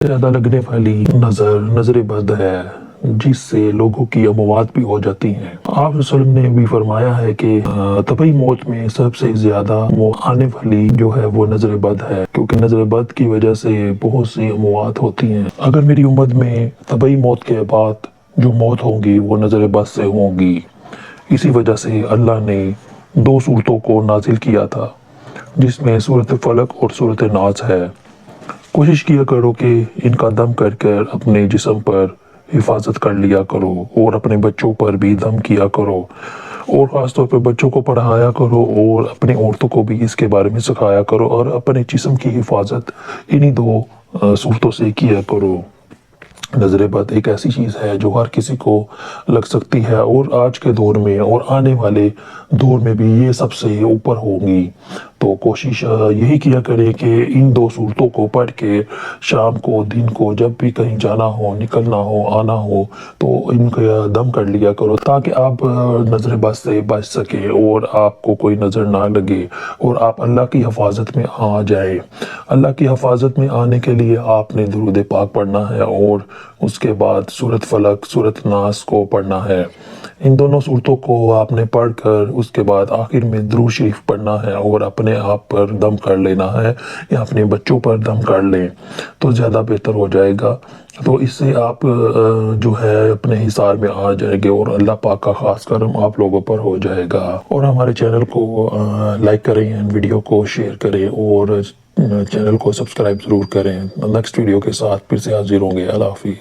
زیادہ لگنے والی نظر بد ہے جس سے لوگوں کی اموات بھی ہو جاتی ہیں۔ آپ صلی اللہ علیہ وسلم نے بھی فرمایا ہے کہ طبعی موت میں سب سے زیادہ آنے والی جو ہے وہ نظر بد ہے، کیونکہ نظر بد کی وجہ سے بہت سی اموات ہوتی ہیں۔ اگر میری امت میں طبعی موت کے بعد جو موت ہوگی وہ نظر بد سے ہوگی، اسی وجہ سے اللہ نے 2 سورتوں کو نازل کیا تھا جس میں سورۃ فلق اور سورۃ ناس ہے۔ کوشش کیا کرو کہ ان کا دم کر کر اپنے جسم پر حفاظت کر لیا کرو اور اپنے بچوں پر بھی دم کیا کرو، اور خاص طور پر بچوں کو پڑھایا کرو اور اپنی عورتوں کو بھی اس کے بارے میں سکھایا کرو، اور اپنے جسم کی حفاظت انہی 2 صورتوں سے کیا کرو۔ نظر بد ایک ایسی چیز ہے جو ہر کسی کو لگ سکتی ہے، اور آج کے دور میں اور آنے والے دور میں بھی یہ سب سے اوپر ہوگی۔ تو کوشش یہی کیا کرے کہ ان 2 صورتوں کو پڑھ کے شام کو دن کو جب بھی کہیں جانا ہو، نکلنا ہو، آنا ہو تو ان کا دم کر لیا کرو، تاکہ آپ نظر بد سے بچ سکے اور آپ کو کوئی نظر نہ لگے اور آپ اللہ کی حفاظت میں آ جائے۔ اللہ کی حفاظت میں آنے کے لیے آپ نے درود پاک پڑھنا ہے اور اس کے بعد سورۃ فلق، سورۃ ناس کو پڑھنا ہے۔ ان دونوں صورتوں کو آپ نے پڑھ کر اس کے بعد آخر میں درود شریف پڑھنا ہے اور اپنے آپ پر دم کر لینا ہے یا اپنے بچوں پر دم کر لیں تو زیادہ بہتر ہو جائے گا۔ تو اس سے آپ جو ہے اپنے حصار میں آ جائیں گے اور اللہ پاک کا خاص کرم آپ لوگوں پر ہو جائے گا۔ اور ہمارے چینل کو لائک کریں، ویڈیو کو شیئر کریں اور چینل کو سبسکرائب ضرور کریں۔ نیکسٹ ویڈیو کے ساتھ پھر سے حاضر ہوں گے۔ اللہ حافظ۔